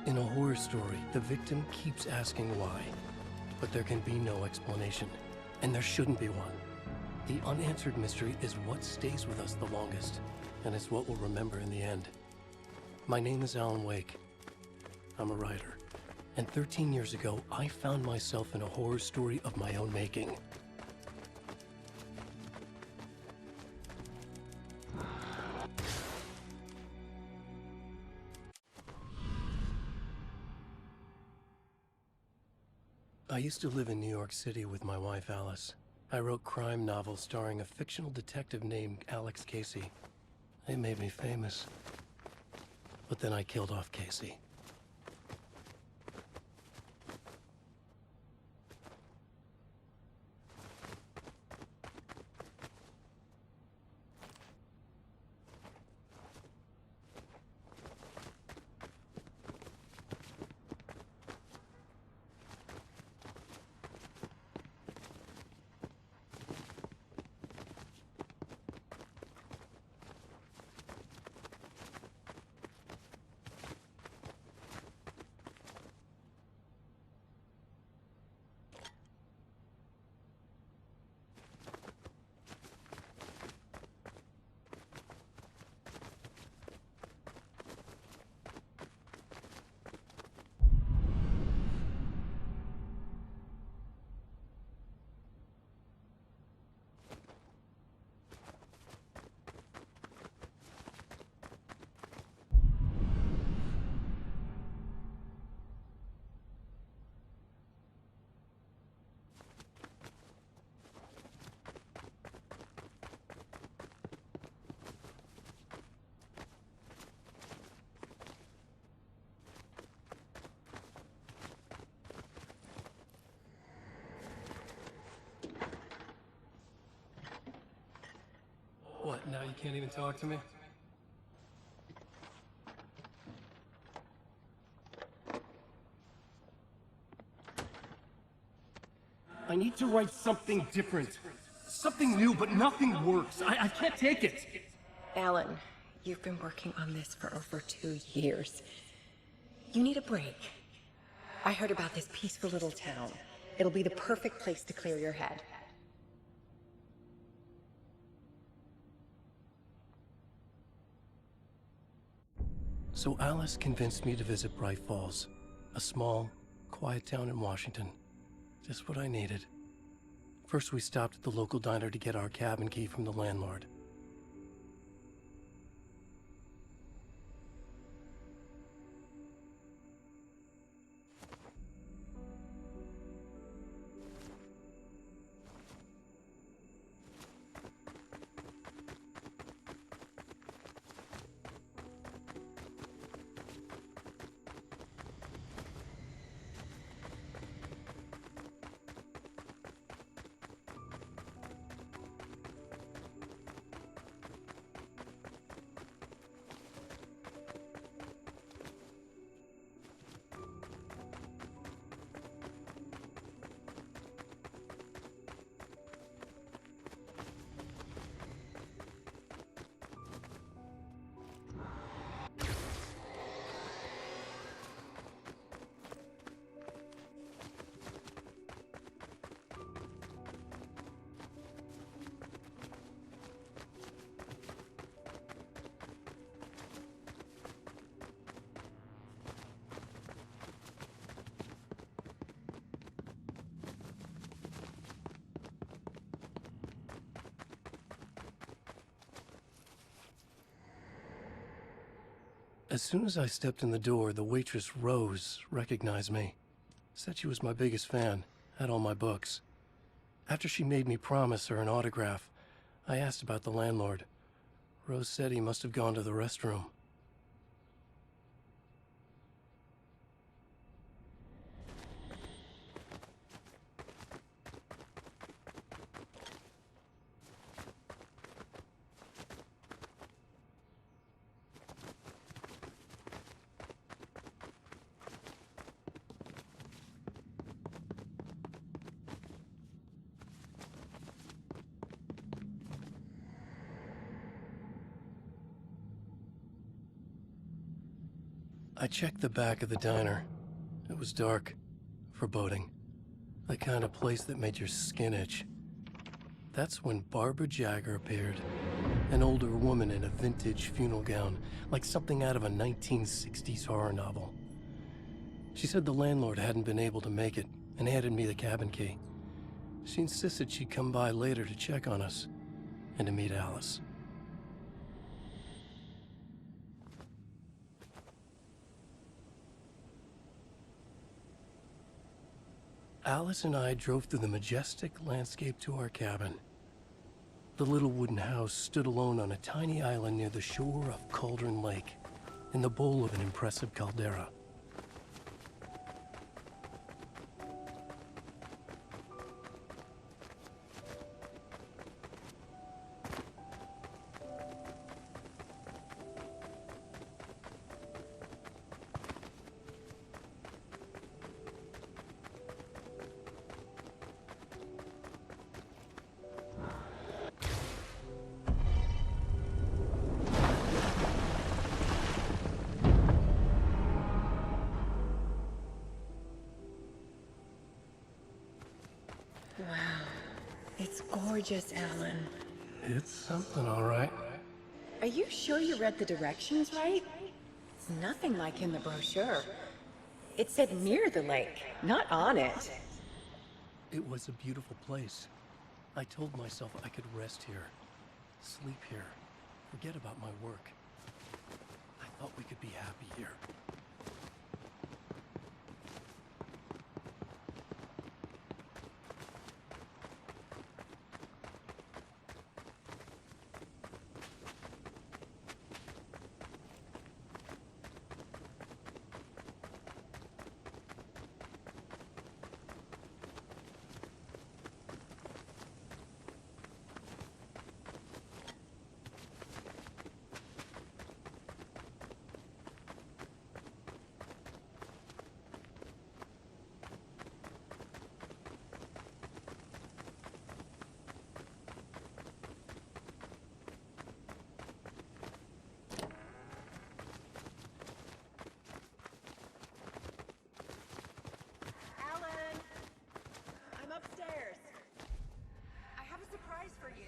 In a horror story, the victim keeps asking why, but there can be no explanation, and there shouldn't be one. The unanswered mystery is what stays with us the longest, and it's what we'll remember in the end. My name is Alan Wake. I'm a writer, and 13 years ago, I found myself in a horror story of my own making. I used to live in New York City with my wife, Alice. I wrote crime novels starring a fictional detective named Alex Casey. They made me famous. But then I killed off Casey. What, now you can't even talk to me? I need to write something different. Something new, but nothing works. I can't take it. Alan, you've been working on this for over 2 years. You need a break. I heard about this peaceful little town. It'll be the perfect place to clear your head. So Alice convinced me to visit Bright Falls, a small, quiet town in Washington. Just what I needed. First, we stopped at the local diner to get our cabin key from the landlord. As soon as I stepped in the door, the waitress, Rose, recognized me. Said she was my biggest fan, had all my books. After she made me promise her an autograph, I asked about the landlord. Rose said he must have gone to the restroom. I checked the back of the diner. It was dark, foreboding. The kind of place that made your skin itch. That's when Barbara Jagger appeared. An older woman in a vintage funeral gown, like something out of a 1960s horror novel. She said the landlord hadn't been able to make it and handed me the cabin key. She insisted she'd come by later to check on us and to meet Alice. Alice and I drove through the majestic landscape to our cabin. The little wooden house stood alone on a tiny island near the shore of Cauldron Lake, in the bowl of an impressive caldera. Wow. It's gorgeous, Alan. It's something, all right. Are you sure you read the directions right? It's nothing like in the brochure. It said near the lake, not on it. It was a beautiful place. I told myself I could rest here, sleep here, forget about my work. I thought we could be happy here. Upstairs. I have a surprise for you.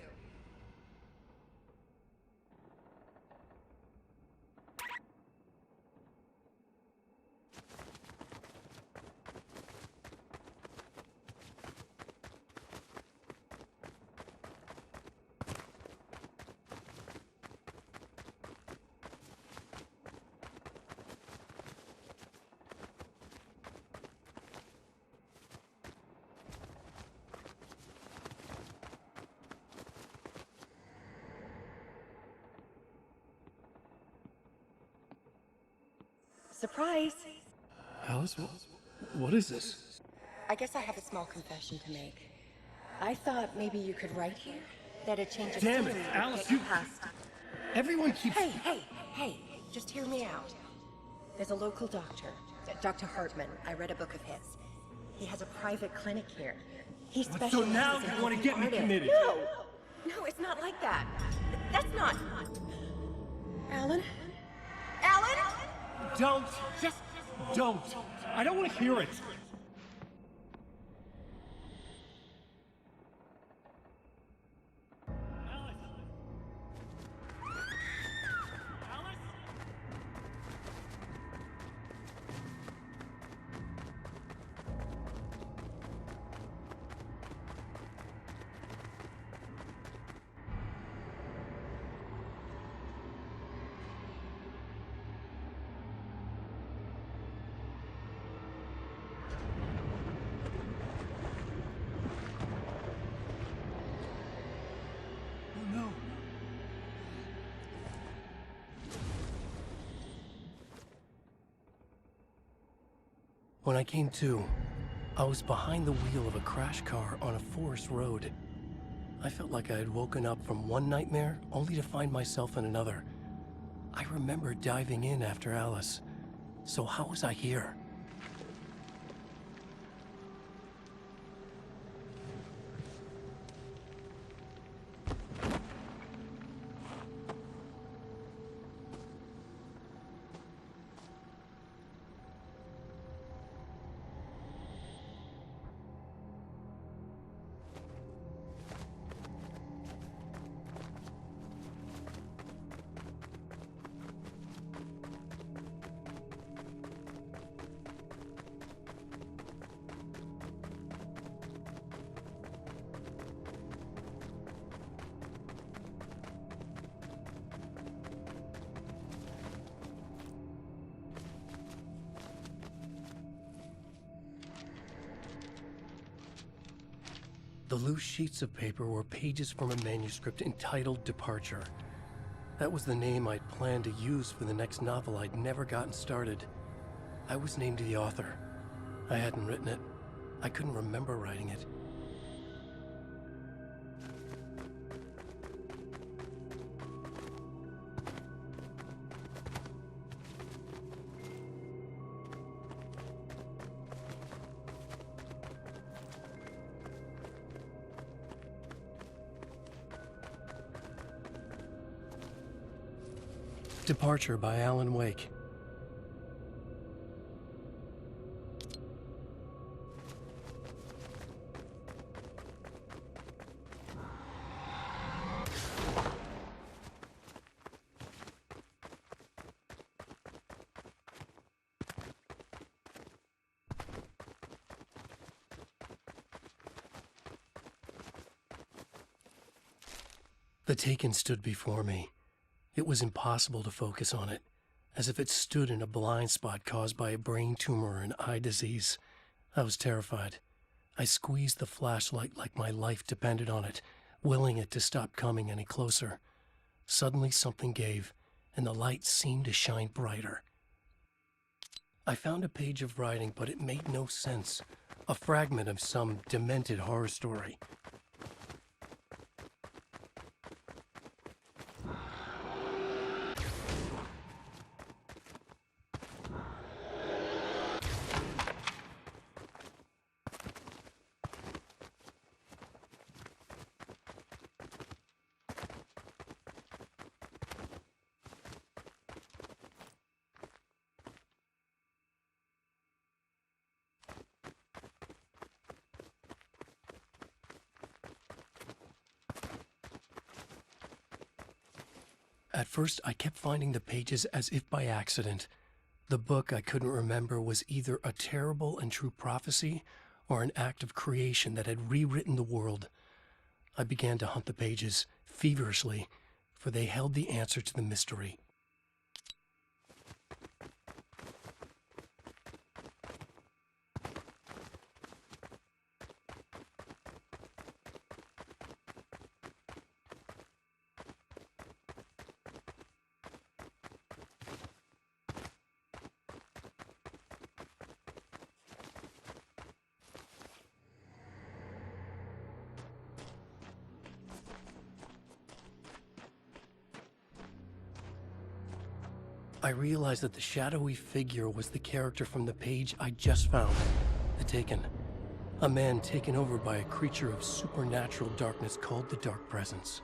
Surprise! Alice, what is this? I guess I have a small confession to make. I thought maybe you could write here that a change of Damn it, scenery would Alice, get you... past. Everyone keeps... Hey, just hear me out. There's a local doctor, Dr. Hartman. I read a book of his. He has a private clinic here. He specializes So now in you want to helping get me artists. committed? No, it's not like that. That's not... Alan? Alan? Don't! Just don't! I don't want to hear it! When I came to, I was behind the wheel of a crash car on a forest road. I felt like I had woken up from one nightmare only to find myself in another. I remember diving in after Alice. So how was I here? The loose sheets of paper were pages from a manuscript entitled Departure. That was the name I'd planned to use for the next novel I'd never gotten started. I was named the author. I hadn't written it. I couldn't remember writing it. Departure by Alan Wake. The Taken stood before me. It was impossible to focus on it, as if it stood in a blind spot caused by a brain tumor or an eye disease. I was terrified. I squeezed the flashlight like my life depended on it, willing it to stop coming any closer. Suddenly something gave, and the light seemed to shine brighter. I found a page of writing, but it made no sense. A fragment of some demented horror story. At first, I kept finding the pages as if by accident. The book I couldn't remember was either a terrible and true prophecy or an act of creation that had rewritten the world. I began to hunt the pages feverishly, for they held the answer to the mystery. I realized that the shadowy figure was the character from the page I just found, The Taken. A man taken over by a creature of supernatural darkness called the Dark Presence.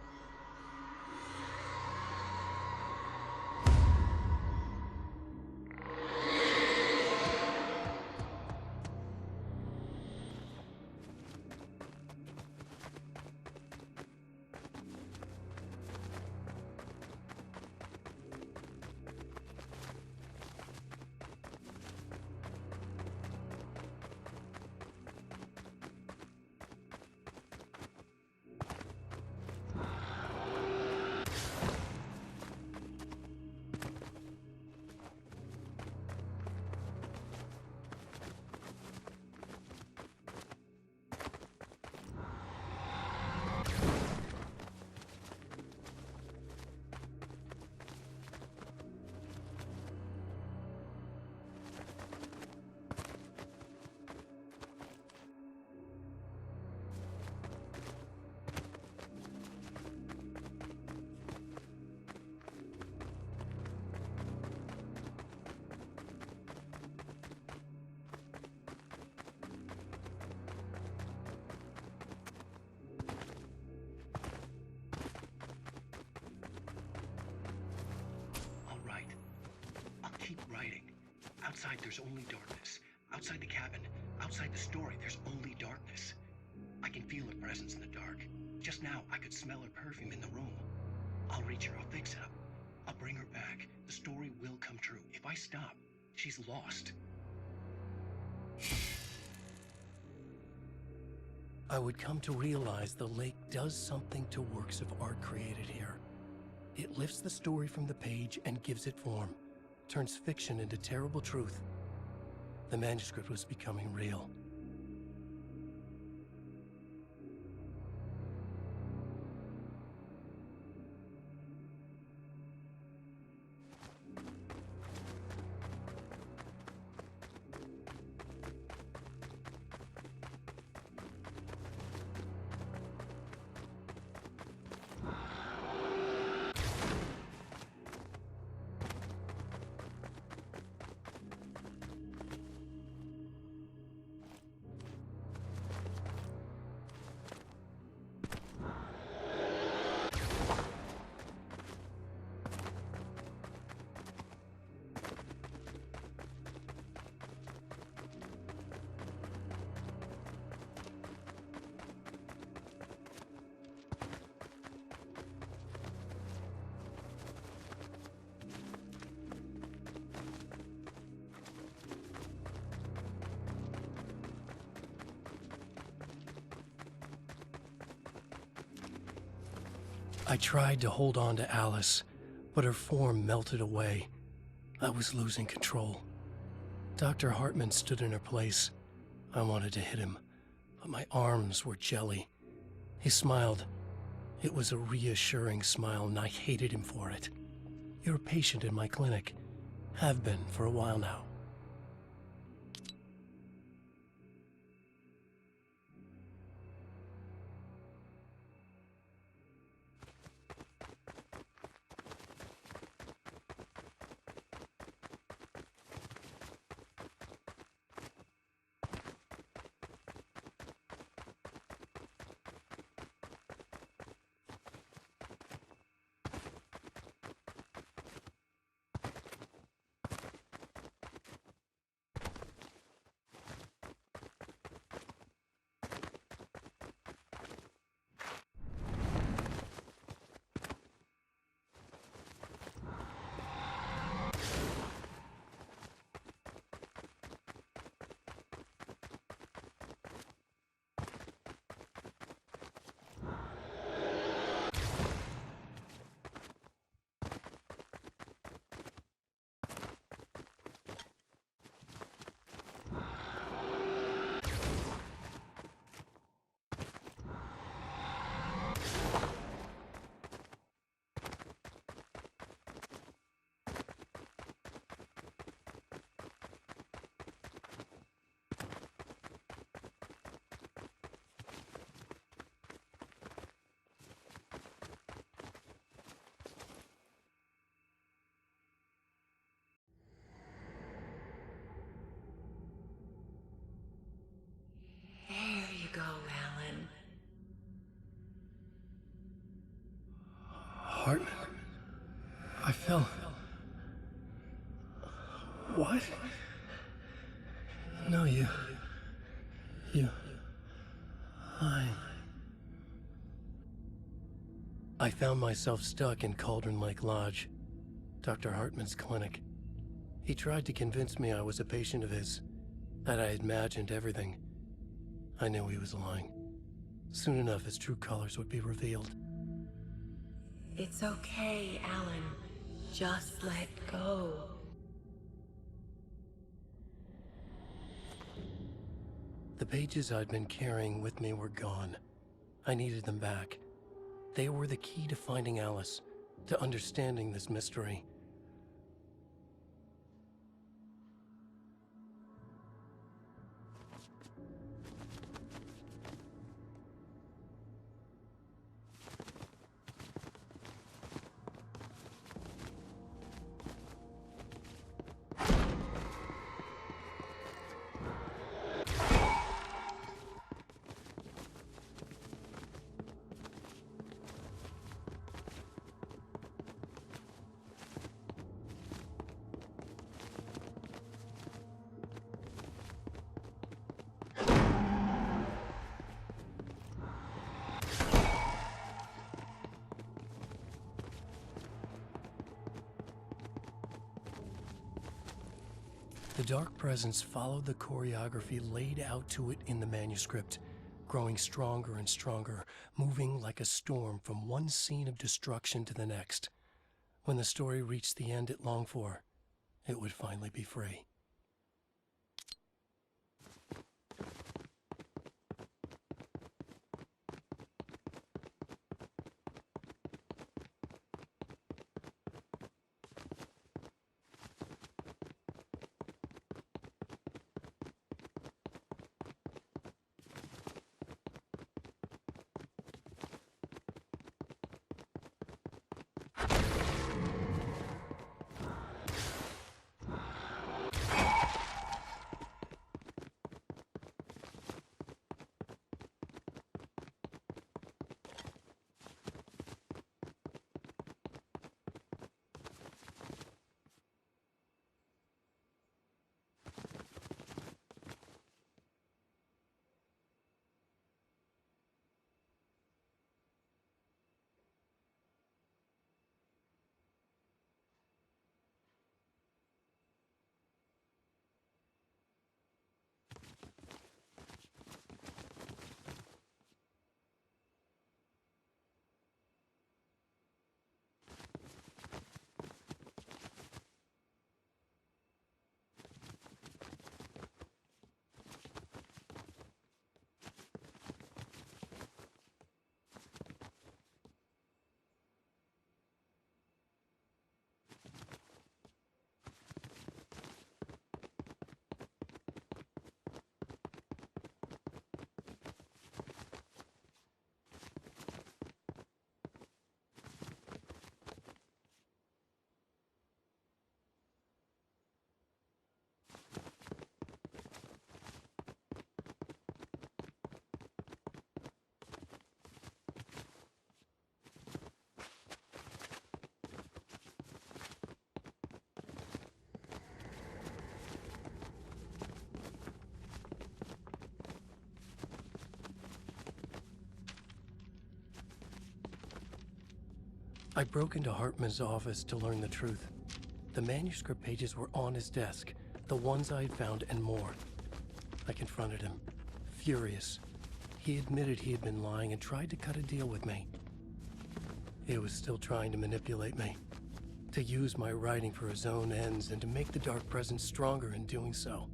Outside, there's only darkness. Outside the cabin, outside the story, there's only darkness. I can feel her presence in the dark. Just now, I could smell her perfume in the room. I'll reach her, I'll fix it up. I'll bring her back. The story will come true. If I stop, she's lost. I would come to realize the lake does something to works of art created here. It lifts the story from the page and gives it form. Turns fiction into terrible truth. The manuscript was becoming real. I tried to hold on to Alice, but her form melted away. I was losing control. Dr. Hartman stood in her place. I wanted to hit him, but my arms were jelly. He smiled. It was a reassuring smile, and I hated him for it. You're a patient in my clinic. Have been for a while now. There you go, Alan. Hartman? I fell. What? No, you... I found myself stuck in Cauldron Lake Lodge, Dr. Hartman's clinic. He tried to convince me I was a patient of his, that I had imagined everything. I knew he was lying. Soon enough, his true colors would be revealed. It's okay, Alan. Just let go. The pages I'd been carrying with me were gone. I needed them back. They were the key to finding Alice, to understanding this mystery. The dark presence followed the choreography laid out to it in the manuscript, growing stronger and stronger, moving like a storm from one scene of destruction to the next. When the story reached the end it longed for, it would finally be free. I broke into Hartman's office to learn the truth. The manuscript pages were on his desk, the ones I had found and more. I confronted him, furious. He admitted he had been lying and tried to cut a deal with me. He was still trying to manipulate me, to use my writing for his own ends and to make the Dark Presence stronger in doing so.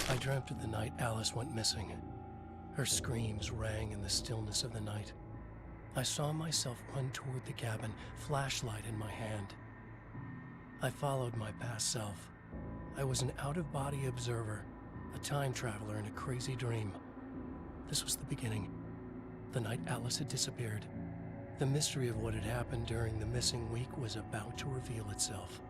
I dreamt of the night Alice went missing. Her screams rang in the stillness of the night. I saw myself run toward the cabin, flashlight in my hand. I followed my past self. I was an out-of-body observer, a time traveler in a crazy dream. This was the beginning. The night Alice had disappeared. The mystery of what had happened during the missing week was about to reveal itself.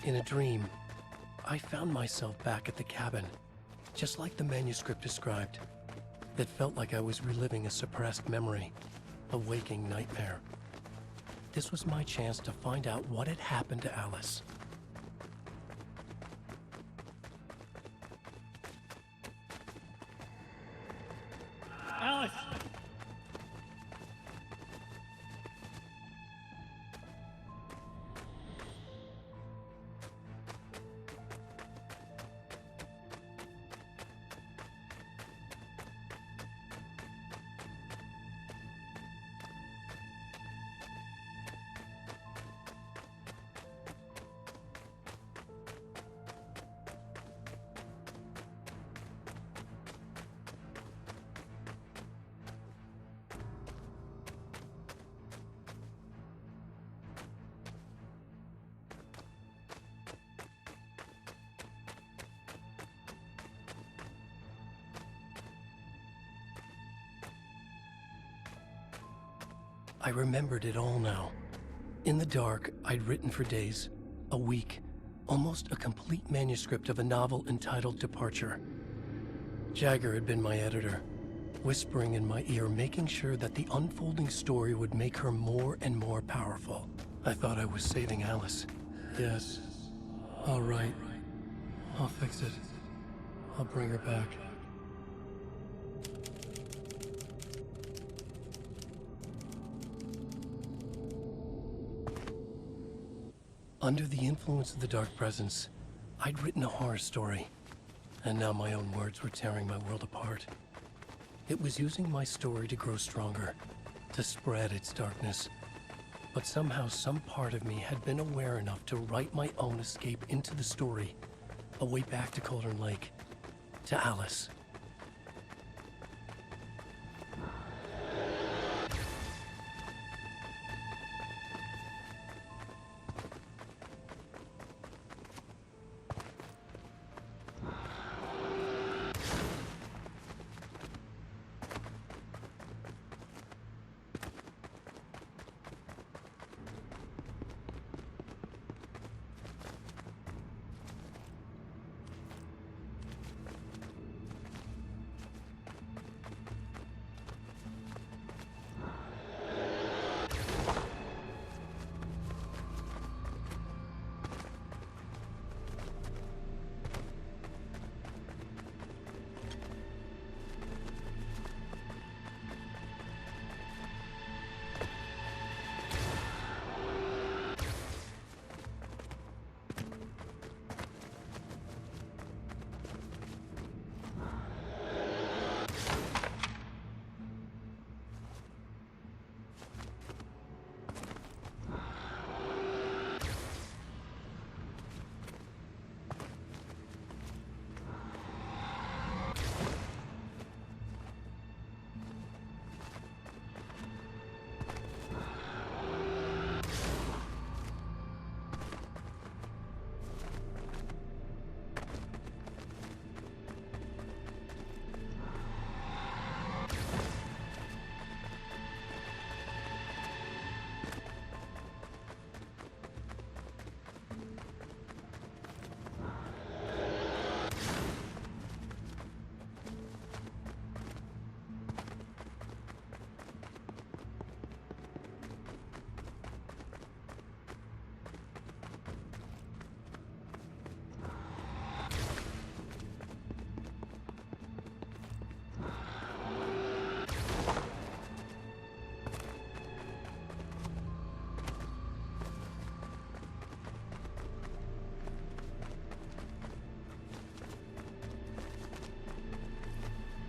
In a dream, I found myself back at the cabin, just like the manuscript described. It felt like I was reliving a suppressed memory, a waking nightmare. This was my chance to find out what had happened to Alice. Alice! I remembered it all now. In the dark, I'd written for days, a week, almost a complete manuscript of a novel entitled Departure. Jagger had been my editor, whispering in my ear, making sure that the unfolding story would make her more and more powerful. I thought I was saving Alice. Yes. All right. I'll fix it. I'll bring her back. Under the influence of the Dark Presence, I'd written a horror story, and now my own words were tearing my world apart. It was using my story to grow stronger, to spread its darkness. But somehow some part of me had been aware enough to write my own escape into the story, a way back to Cauldron Lake, to Alice.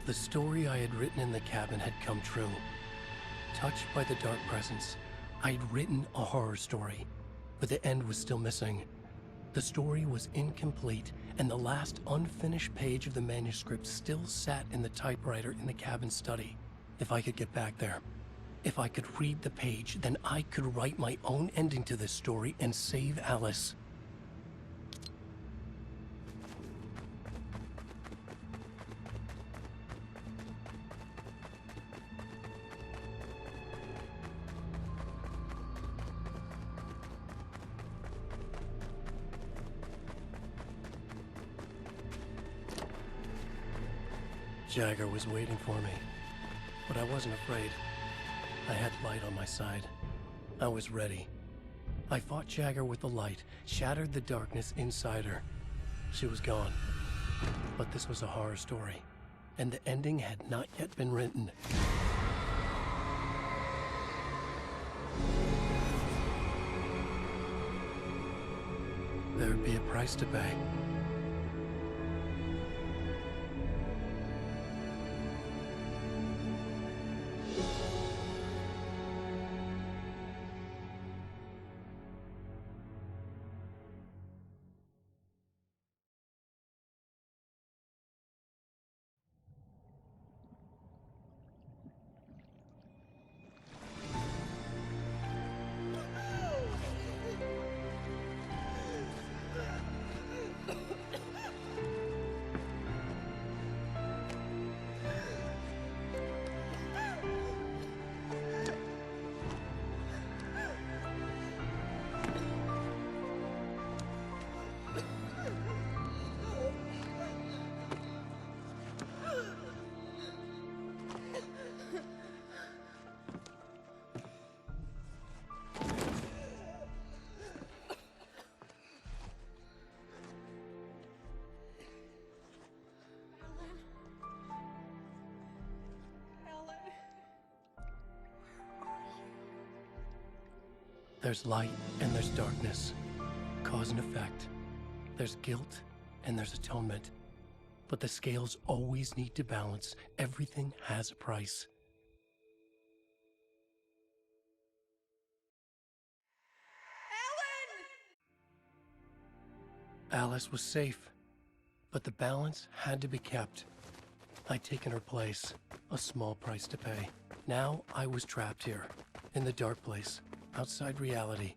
The story I had written in the cabin had come true. Touched by the dark presence, I'd written a horror story, but the end was still missing. The story was incomplete, and the last unfinished page of the manuscript still sat in the typewriter in the cabin study. If I could get back there, if I could read the page, then I could write my own ending to this story and save Alice. Jagger was waiting for me, but I wasn't afraid. I had light on my side. I was ready. I fought Jagger with the light, shattered the darkness inside her. She was gone. But this was a horror story, and the ending had not yet been written. There would be a price to pay. There's light and there's darkness, cause and effect. There's guilt and there's atonement. But the scales always need to balance. Everything has a price. Alan! Alice was safe, but the balance had to be kept. I'd taken her place, a small price to pay. Now I was trapped here, in the dark place, outside reality.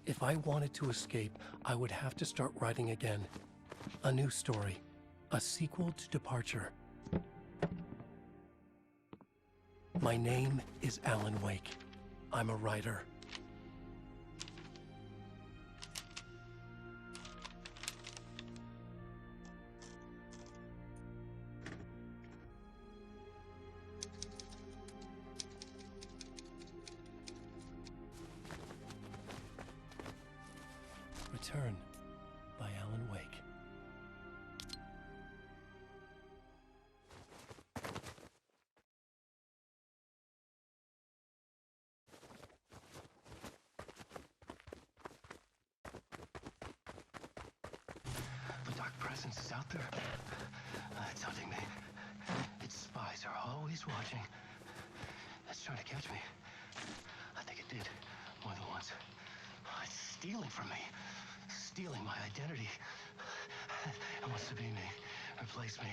If I wanted to escape, I would have to start writing again. A new story. A sequel to Departure. My name is Alan Wake. I'm a writer. Return by Alan Wake. The dark presence is out there. It's hunting me. Its spies are always watching. It's trying to catch me. I think it did more than once. It's stealing from me. Stealing my identity. It wants to be me. Replace me.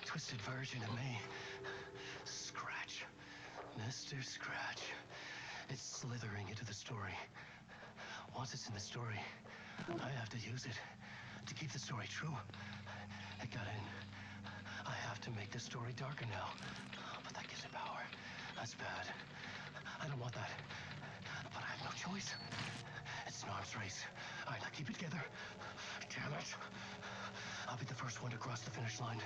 Twisted version of me. Scratch. Mr. Scratch. It's slithering into the story. Once it's in the story, I have to use it to keep the story true. It got in. I have to make the story darker now. But that gives it power. That's bad. I don't want that. But I have no choice. It's an arms race. All right, now keep it together. Damn it. I'll be the first one to cross the finish line.